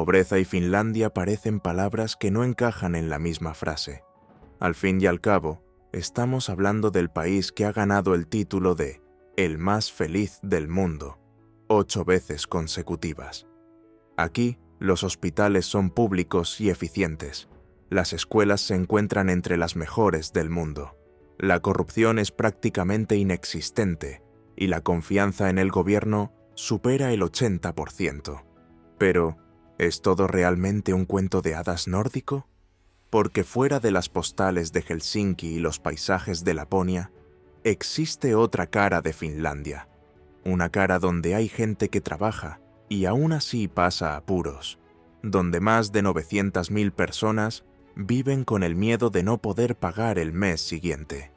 Pobreza y Finlandia parecen palabras que no encajan en la misma frase. Al fin y al cabo, estamos hablando del país que ha ganado el título de el más feliz del mundo 8 veces consecutivas. Aquí, los hospitales son públicos y eficientes. Las escuelas se encuentran entre las mejores del mundo. La corrupción es prácticamente inexistente y la confianza en el gobierno supera el 80%. Pero, ¿es todo realmente un cuento de hadas nórdico? Porque fuera de las postales de Helsinki y los paisajes de Laponia, existe otra cara de Finlandia. Una cara donde hay gente que trabaja y aún así pasa apuros, donde más de 900.000 personas viven con el miedo de no poder pagar el mes siguiente,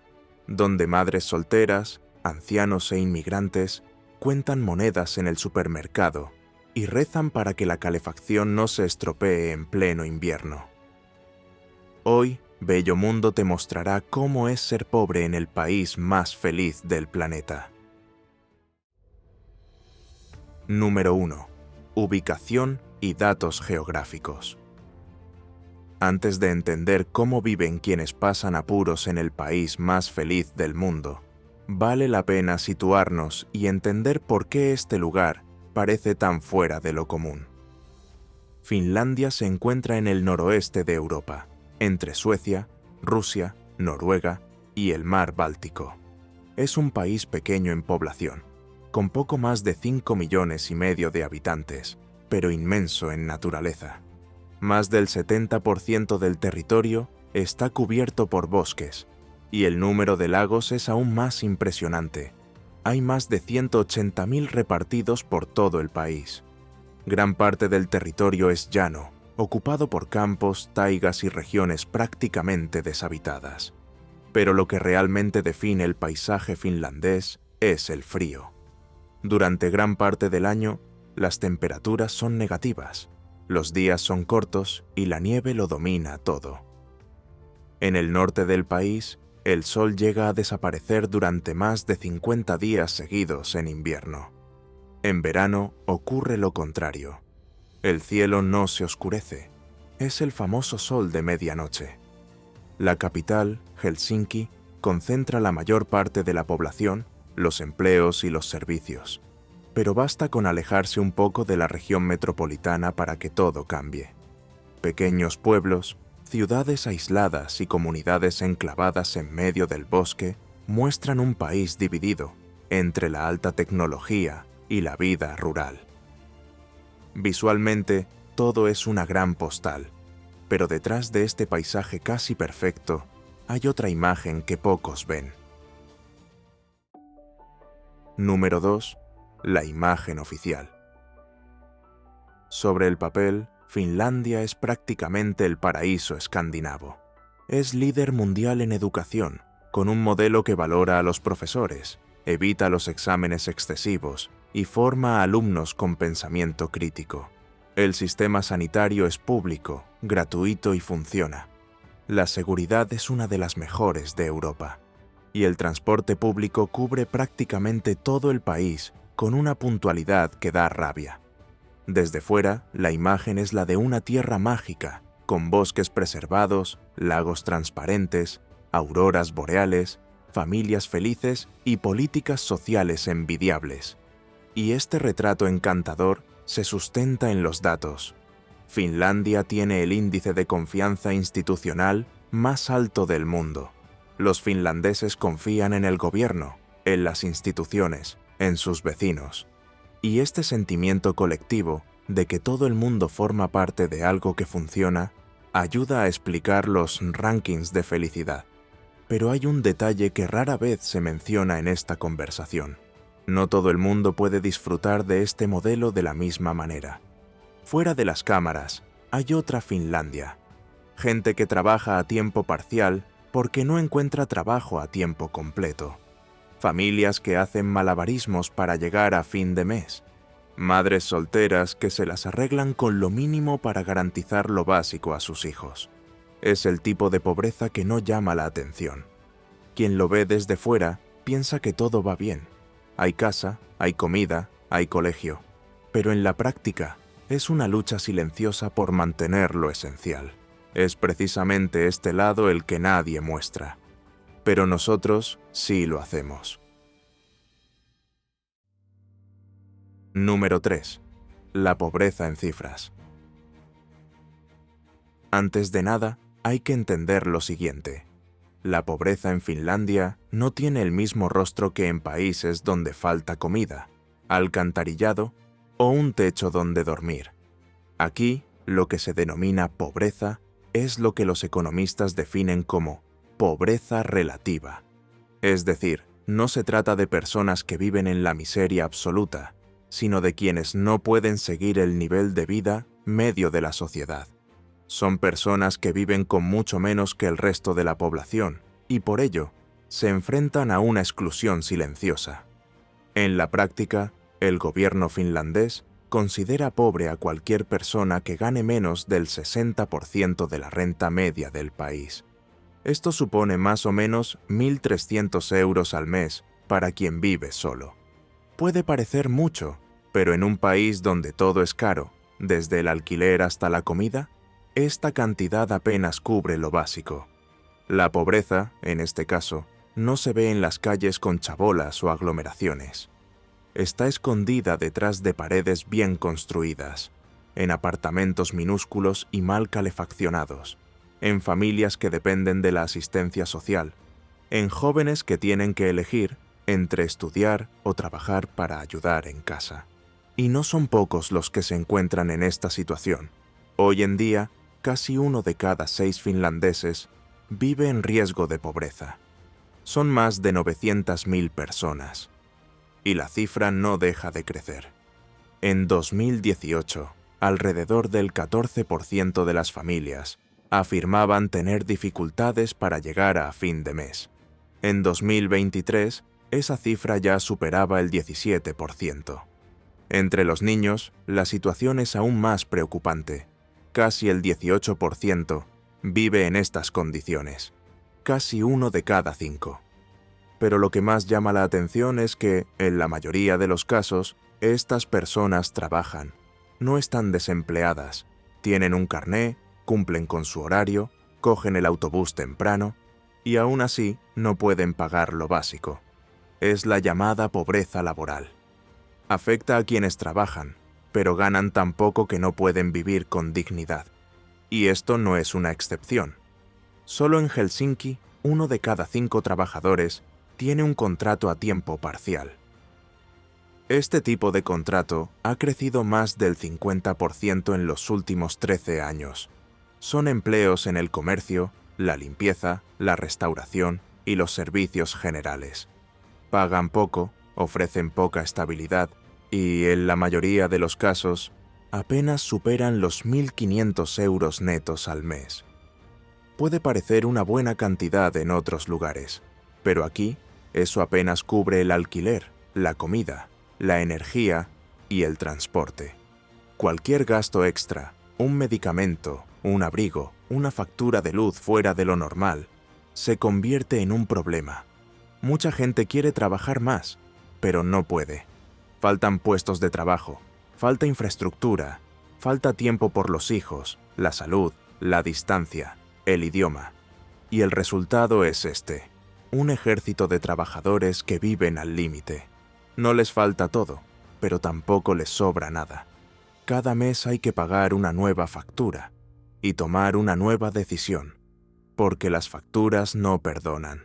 donde madres solteras, ancianos e inmigrantes cuentan monedas en el supermercado y rezan para que la calefacción no se estropee en pleno invierno. Hoy, Bello Mundo te mostrará cómo es ser pobre en el país más feliz del planeta. Número 1. Ubicación y datos geográficos. Antes de entender cómo viven quienes pasan apuros en el país más feliz del mundo, vale la pena situarnos y entender por qué este lugar parece tan fuera de lo común. Finlandia se encuentra en el noroeste de Europa, entre Suecia, Rusia, Noruega y el mar Báltico. Es un país pequeño en población, con poco más de 5,5 millones de habitantes, pero inmenso en naturaleza. Más del 70% del territorio está cubierto por bosques, y el número de lagos es aún más impresionante. Hay más de 180.000 repartidos por todo el país. Gran parte del territorio es llano, ocupado por campos, taigas y regiones prácticamente deshabitadas. Pero lo que realmente define el paisaje finlandés es el frío. Durante gran parte del año, las temperaturas son negativas, los días son cortos y la nieve lo domina todo. En el norte del país, el sol llega a desaparecer durante más de 50 días seguidos en invierno. En verano ocurre lo contrario. El cielo no se oscurece, es el famoso sol de medianoche. La capital, Helsinki, concentra la mayor parte de la población, los empleos y los servicios. Pero basta con alejarse un poco de la región metropolitana para que todo cambie. Pequeños pueblos, ciudades aisladas y comunidades enclavadas en medio del bosque muestran un país dividido entre la alta tecnología y la vida rural. Visualmente, todo es una gran postal, pero detrás de este paisaje casi perfecto hay otra imagen que pocos ven. Número 2. La imagen oficial. Sobre el papel, Finlandia es prácticamente el paraíso escandinavo. Es líder mundial en educación, con un modelo que valora a los profesores, evita los exámenes excesivos y forma a alumnos con pensamiento crítico. El sistema sanitario es público, gratuito y funciona. La seguridad es una de las mejores de Europa. Y el transporte público cubre prácticamente todo el país con una puntualidad que da rabia. Desde fuera, la imagen es la de una tierra mágica, con bosques preservados, lagos transparentes, auroras boreales, familias felices y políticas sociales envidiables. Y este retrato encantador se sustenta en los datos. Finlandia tiene el índice de confianza institucional más alto del mundo. Los finlandeses confían en el gobierno, en las instituciones, en sus vecinos. Y este sentimiento colectivo de que todo el mundo forma parte de algo que funciona ayuda a explicar los rankings de felicidad. Pero hay un detalle que rara vez se menciona en esta conversación. No todo el mundo puede disfrutar de este modelo de la misma manera. Fuera de las cámaras, hay otra Finlandia. Gente que trabaja a tiempo parcial porque no encuentra trabajo a tiempo completo. Familias que hacen malabarismos para llegar a fin de mes. Madres solteras que se las arreglan con lo mínimo para garantizar lo básico a sus hijos. Es el tipo de pobreza que no llama la atención. Quien lo ve desde fuera piensa que todo va bien. Hay casa, hay comida, hay colegio. Pero en la práctica, Es una lucha silenciosa por mantener lo esencial. Es precisamente este lado el que nadie muestra. Pero nosotros sí lo hacemos. Número 3. La pobreza en cifras. Antes de nada, hay que entender lo siguiente. La pobreza en Finlandia no tiene el mismo rostro que en países donde falta comida, alcantarillado o un techo donde dormir. Aquí, lo que se denomina pobreza es lo que los economistas definen como pobreza relativa. Es decir, no se trata de personas que viven en la miseria absoluta, sino de quienes no pueden seguir el nivel de vida medio de la sociedad. Son personas que viven con mucho menos que el resto de la población y por ello se enfrentan a una exclusión silenciosa. En la práctica, el gobierno finlandés considera pobre a cualquier persona que gane menos del 60% de la renta media del país. Esto supone más o menos 1.300 euros al mes para quien vive solo. Puede parecer mucho, pero en un país donde todo es caro, desde el alquiler hasta la comida, esta cantidad apenas cubre lo básico. La pobreza, en este caso, no se ve en las calles con chabolas o aglomeraciones. Está escondida detrás de paredes bien construidas, en apartamentos minúsculos y mal calefaccionados, en familias que dependen de la asistencia social, en jóvenes que tienen que elegir entre estudiar o trabajar para ayudar en casa. Y no son pocos los que se encuentran en esta situación. Hoy en día, casi 1 de cada 6 finlandeses vive en riesgo de pobreza. Son más de 900.000 personas. Y la cifra no deja de crecer. En 2018, alrededor del 14% de las familias afirmaban tener dificultades para llegar a fin de mes. En 2023, esa cifra ya superaba el 17%. Entre los niños, la situación es aún más preocupante. Casi el 18% vive en estas condiciones. Casi 1 de cada 5. Pero lo que más llama la atención es que, en la mayoría de los casos, estas personas trabajan. No están desempleadas. Tienen un carné, cumplen con su horario, cogen el autobús temprano y aún así no pueden pagar lo básico. Es la llamada pobreza laboral. Afecta a quienes trabajan, pero ganan tan poco que no pueden vivir con dignidad. Y esto no es una excepción. Solo en Helsinki, 1 de cada 5 trabajadores tiene un contrato a tiempo parcial. Este tipo de contrato ha crecido más del 50% en los últimos 13 años. Son empleos en el comercio, la limpieza, la restauración y los servicios generales. Pagan poco, ofrecen poca estabilidad y, en la mayoría de los casos, apenas superan los 1.500 euros netos al mes. Puede parecer una buena cantidad en otros lugares, pero aquí eso apenas cubre el alquiler, la comida, la energía y el transporte. Cualquier gasto extra, un medicamento, un abrigo, una factura de luz fuera de lo normal, se convierte en un problema. Mucha gente quiere trabajar más, pero no puede. Faltan puestos de trabajo, falta infraestructura, falta tiempo por los hijos, la salud, la distancia, el idioma. Y el resultado es este: un ejército de trabajadores que viven al límite. No les falta todo, pero tampoco les sobra nada. Cada mes hay que pagar una nueva factura y tomar una nueva decisión, porque las facturas no perdonan.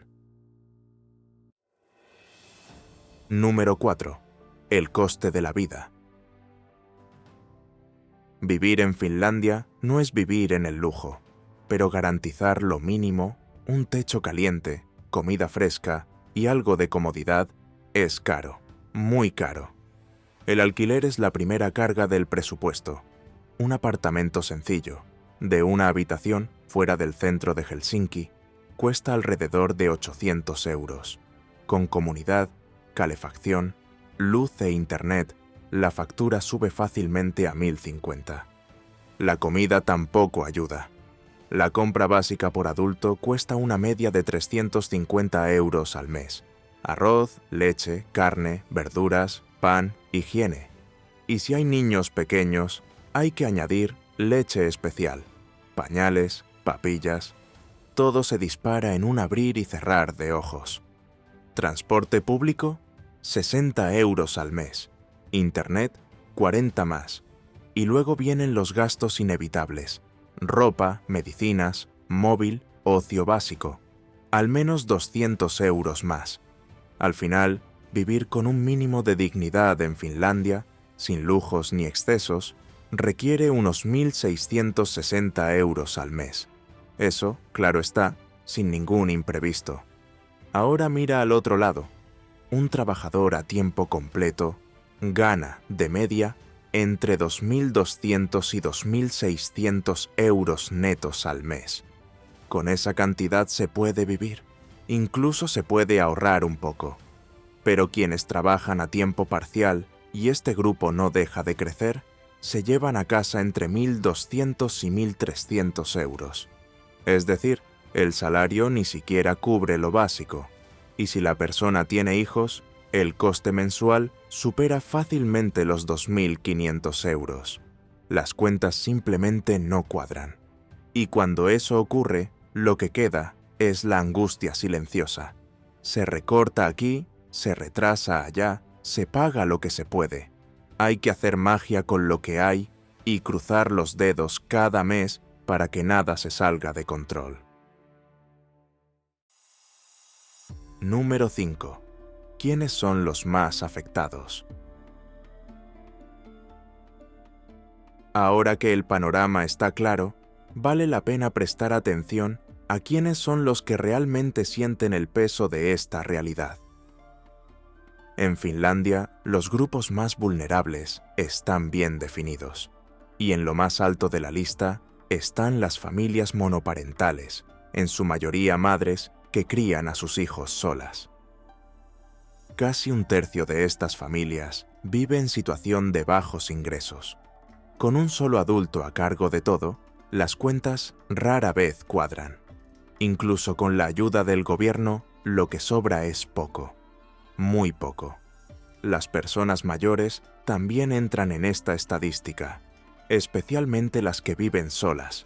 Número 4. El coste de la vida. Vivir en Finlandia no es vivir en el lujo, pero garantizar lo mínimo, un techo caliente, comida fresca y algo de comodidad, es caro, muy caro. El alquiler es la primera carga del presupuesto. Un apartamento sencillo, de una habitación fuera del centro de Helsinki, cuesta alrededor de 800 euros. Con comunidad, calefacción, luz e internet, la factura sube fácilmente a 1.050. La comida tampoco ayuda. La compra básica por adulto cuesta una media de 350 euros al mes. Arroz, leche, carne, verduras, pan, higiene. Y si hay niños pequeños, Hay que añadir leche especial, pañales, papillas. Todo se dispara en un abrir y cerrar de ojos. Transporte público, 60 euros al mes. Internet, 40 más. Y luego vienen los gastos inevitables. Ropa, medicinas, móvil, ocio básico. Al menos 200 euros más. Al final, vivir con un mínimo de dignidad en Finlandia, sin lujos ni excesos, requiere unos 1.660 euros al mes. Eso, claro está, sin ningún imprevisto. Ahora mira al otro lado. Un trabajador a tiempo completo gana, de media, entre 2.200 y 2.600 euros netos al mes. Con esa cantidad se puede vivir. Incluso se puede ahorrar un poco. Pero quienes trabajan a tiempo parcial, y este grupo no deja de crecer, se llevan a casa entre 1.200 y 1.300 euros. Es decir, el salario ni siquiera cubre lo básico. Y si la persona tiene hijos, el coste mensual supera fácilmente los 2.500 euros. Las cuentas simplemente no cuadran. Y cuando eso ocurre, lo que queda es la angustia silenciosa. Se recorta aquí, se retrasa allá, se paga lo que se puede. Hay que hacer magia con lo que hay y cruzar los dedos cada mes para que nada se salga de control. Número 5. ¿Quiénes son los más afectados? Ahora que el panorama está claro, vale la pena prestar atención a quiénes son los que realmente sienten el peso de esta realidad. En Finlandia, los grupos más vulnerables están bien definidos, y en lo más alto de la lista están las familias monoparentales, en su mayoría madres que crían a sus hijos solas. Casi un tercio de estas familias vive en situación de bajos ingresos. Con un solo adulto a cargo de todo, las cuentas rara vez cuadran. Incluso con la ayuda del gobierno, lo que sobra es poco. Muy poco. Las personas mayores también entran en esta estadística, especialmente las que viven solas.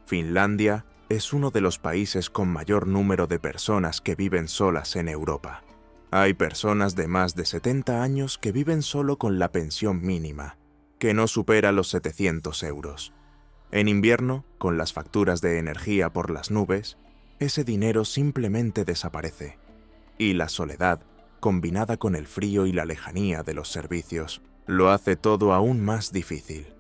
Finlandia es uno de los países con mayor número de personas que viven solas en Europa. Hay personas de más de 70 años que viven solo con la pensión mínima, que no supera los 700 euros. En invierno, con las facturas de energía por las nubes, ese dinero simplemente desaparece. Y la soledad, combinada con el frío y la lejanía de los servicios, lo hace todo aún más difícil.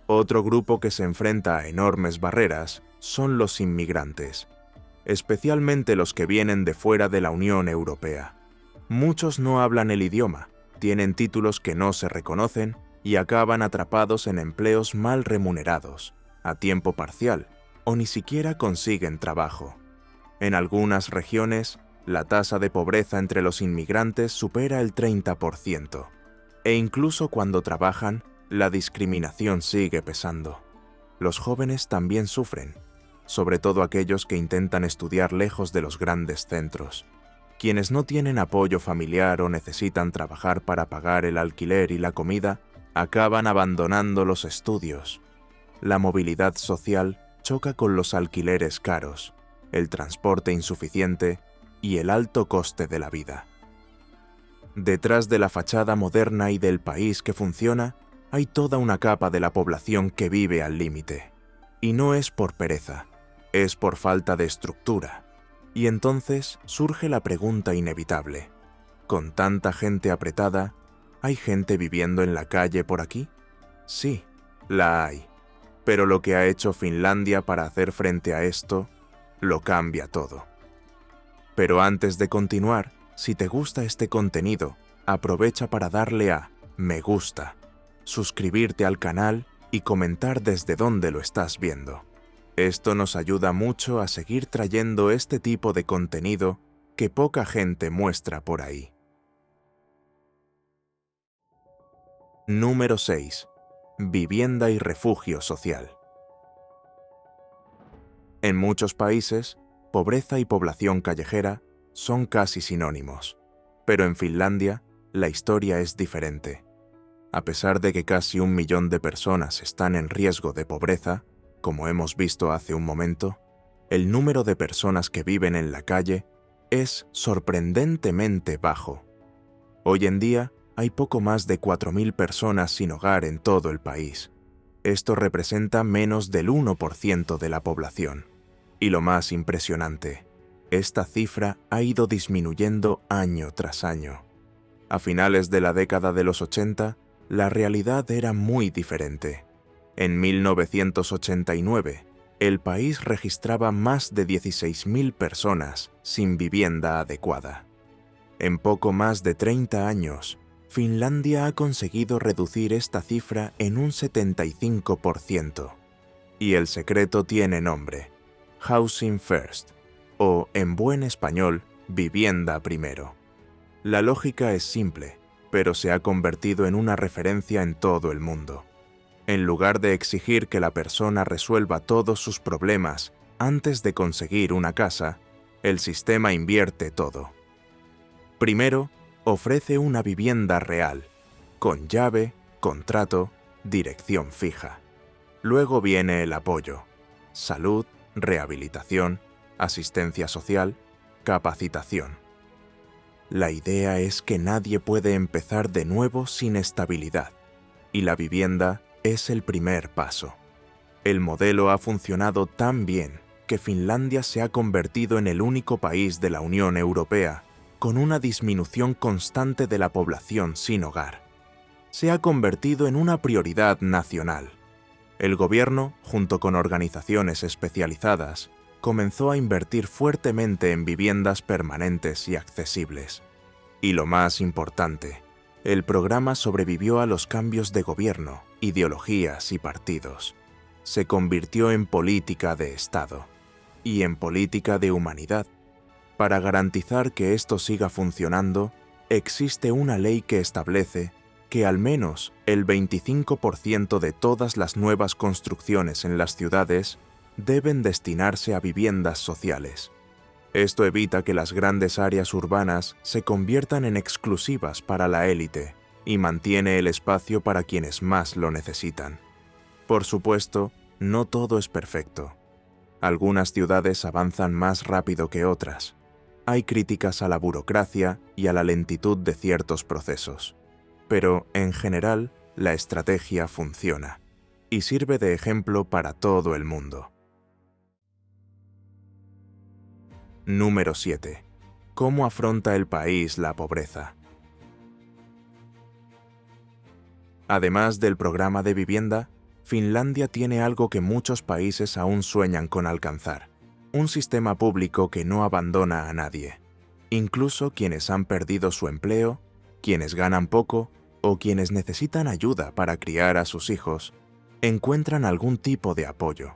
Otro grupo que se enfrenta a enormes barreras son los inmigrantes, especialmente los que vienen de fuera de la Unión Europea. Muchos no hablan el idioma, tienen títulos que no se reconocen y acaban atrapados en empleos mal remunerados, a tiempo parcial, o ni siquiera consiguen trabajo. En algunas regiones, la tasa de pobreza entre los inmigrantes supera el 30%, e incluso cuando trabajan, la discriminación sigue pesando. Los jóvenes también sufren, sobre todo aquellos que intentan estudiar lejos de los grandes centros. Quienes no tienen apoyo familiar o necesitan trabajar para pagar el alquiler y la comida, acaban abandonando los estudios. La movilidad social choca con los alquileres caros, el transporte insuficiente y el alto coste de la vida. Detrás de la fachada moderna y del país que funciona, hay toda una capa de la población que vive al límite. Y no es por pereza, es por falta de estructura. Y entonces surge la pregunta inevitable. ¿Con tanta gente apretada, hay gente viviendo en la calle por aquí? Sí, la hay. Pero lo que ha hecho Finlandia para hacer frente a esto, lo cambia todo. Pero antes de continuar, si te gusta este contenido, aprovecha para darle a me gusta, suscribirte al canal y comentar desde dónde lo estás viendo. Esto nos ayuda mucho a seguir trayendo este tipo de contenido que poca gente muestra por ahí. Número 6. Vivienda y refugio social. En muchos países, pobreza y población callejera son casi sinónimos, pero en Finlandia la historia es diferente. A pesar de que casi 1 millón de personas están en riesgo de pobreza, como hemos visto hace un momento, el número de personas que viven en la calle es sorprendentemente bajo. Hoy en día hay poco más de 4.000 personas sin hogar en todo el país. Esto representa menos del 1% de la población. Y lo más impresionante, esta cifra ha ido disminuyendo año tras año. A finales de la década de los 80, la realidad era muy diferente. En 1989, el país registraba más de 16.000 personas sin vivienda adecuada. En poco más de 30 años, Finlandia ha conseguido reducir esta cifra en un 75%. Y el secreto tiene nombre: Housing First, o en buen español, vivienda primero. La lógica es simple, pero se ha convertido en una referencia en todo el mundo. En lugar de exigir que la persona resuelva todos sus problemas antes de conseguir una casa, el sistema invierte todo. Primero, ofrece una vivienda real, con llave, contrato, dirección fija. Luego viene el apoyo: salud, rehabilitación, asistencia social, capacitación. La idea es que nadie puede empezar de nuevo sin estabilidad, y la vivienda es el primer paso. El modelo ha funcionado tan bien que Finlandia se ha convertido en el único país de la Unión Europea con una disminución constante de la población sin hogar. Se ha convertido en una prioridad nacional. El gobierno, junto con organizaciones especializadas, comenzó a invertir fuertemente en viviendas permanentes y accesibles. Y lo más importante, el programa sobrevivió a los cambios de gobierno, ideologías y partidos. Se convirtió en política de Estado y en política de humanidad. Para garantizar que esto siga funcionando, existe una ley que establece que al menos el 25% de todas las nuevas construcciones en las ciudades deben destinarse a viviendas sociales. Esto evita que las grandes áreas urbanas se conviertan en exclusivas para la élite y mantiene el espacio para quienes más lo necesitan. Por supuesto, no todo es perfecto. Algunas ciudades avanzan más rápido que otras. Hay críticas a la burocracia y a la lentitud de ciertos procesos. Pero, en general, la estrategia funciona y sirve de ejemplo para todo el mundo. Número 7. ¿Cómo afronta el país la pobreza? Además del programa de vivienda, Finlandia tiene algo que muchos países aún sueñan con alcanzar: un sistema público que no abandona a nadie. Incluso quienes han perdido su empleo, quienes ganan poco o quienes necesitan ayuda para criar a sus hijos, encuentran algún tipo de apoyo.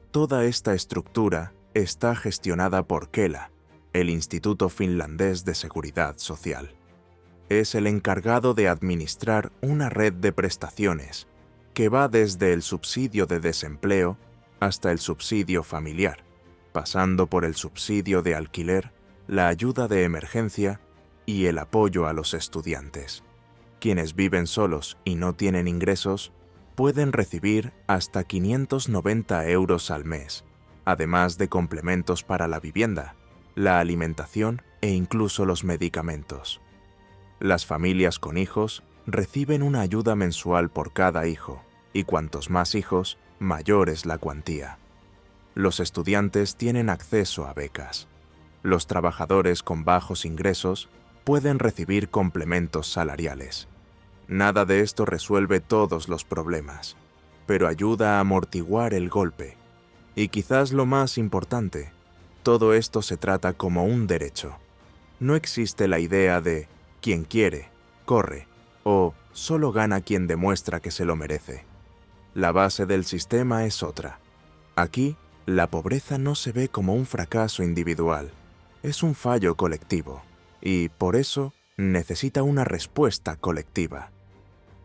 Toda esta estructura está gestionada por Kela, el Instituto Finlandés de Seguridad Social. Es el encargado de administrar una red de prestaciones que va desde el subsidio de desempleo hasta el subsidio familiar, pasando por el subsidio de alquiler, la ayuda de emergencia y el apoyo a los estudiantes. Quienes viven solos y no tienen ingresos pueden recibir hasta 590 euros al mes, además de complementos para la vivienda, la alimentación e incluso los medicamentos. Las familias con hijos reciben una ayuda mensual por cada hijo, y cuantos más hijos, mayor es la cuantía. Los estudiantes tienen acceso a becas. Los trabajadores con bajos ingresos pueden recibir complementos salariales. Nada de esto resuelve todos los problemas, pero ayuda a amortiguar el golpe. Y quizás lo más importante, todo esto se trata como un derecho. No existe la idea de quien quiere, corre, o solo gana quien demuestra que se lo merece. La base del sistema es otra. Aquí, la pobreza no se ve como un fracaso individual, es un fallo colectivo, y por eso necesita una respuesta colectiva.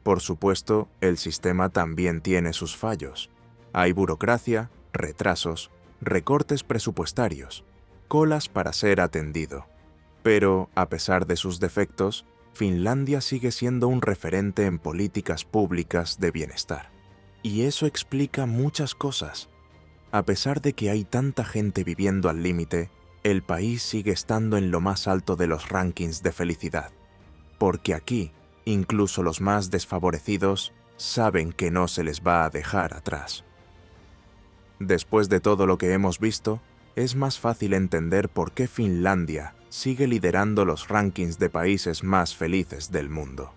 Por supuesto, el sistema también tiene sus fallos. Hay burocracia, retrasos, recortes presupuestarios, colas para ser atendido. Pero, a pesar de sus defectos, Finlandia sigue siendo un referente en políticas públicas de bienestar. Y eso explica muchas cosas. A pesar de que hay tanta gente viviendo al límite, el país sigue estando en lo más alto de los rankings de felicidad. Porque aquí, incluso los más desfavorecidos saben que no se les va a dejar atrás. Después de todo lo que hemos visto, es más fácil entender por qué Finlandia sigue liderando los rankings de países más felices del mundo.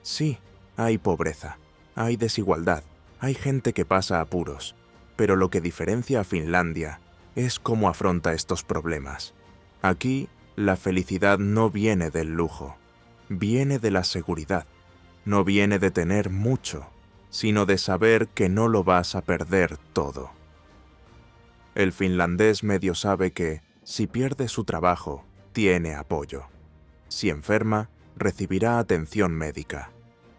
Sí, hay pobreza, hay desigualdad, hay gente que pasa apuros, pero lo que diferencia a Finlandia es cómo afronta estos problemas. Aquí, la felicidad no viene del lujo, viene de la seguridad. No viene de tener mucho, sino de saber que no lo vas a perder todo. El finlandés medio sabe que, si pierde su trabajo, tiene apoyo. Si enferma, recibirá atención médica.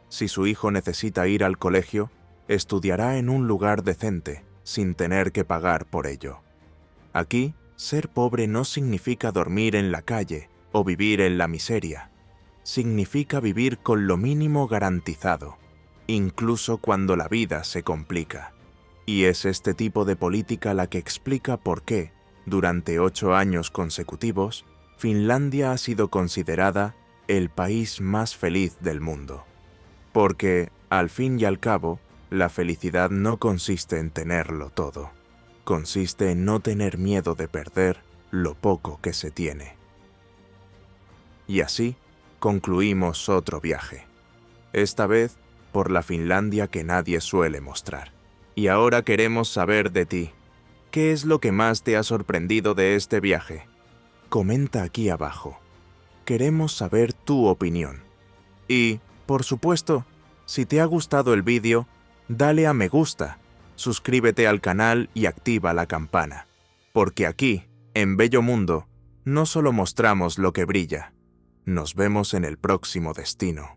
Si su hijo necesita ir al colegio, estudiará en un lugar decente, sin tener que pagar por ello. Aquí, ser pobre no significa dormir en la calle o vivir en la miseria. Significa vivir con lo mínimo garantizado, incluso cuando la vida se complica. Y es este tipo de política la que explica por qué, durante 8 años consecutivos, Finlandia ha sido considerada el país más feliz del mundo. Porque, al fin y al cabo, la felicidad no consiste en tenerlo todo. Consiste en no tener miedo de perder lo poco que se tiene. Y así, concluimos otro viaje. Esta vez, por la Finlandia que nadie suele mostrar. Y ahora queremos saber de ti. ¿Qué es lo que más te ha sorprendido de este viaje? Comenta aquí abajo. Queremos saber tu opinión. Y, por supuesto, si te ha gustado el vídeo, dale a me gusta, suscríbete al canal y activa la campana. Porque aquí, en Bello Mundo, no solo mostramos lo que brilla. Nos vemos en el próximo destino.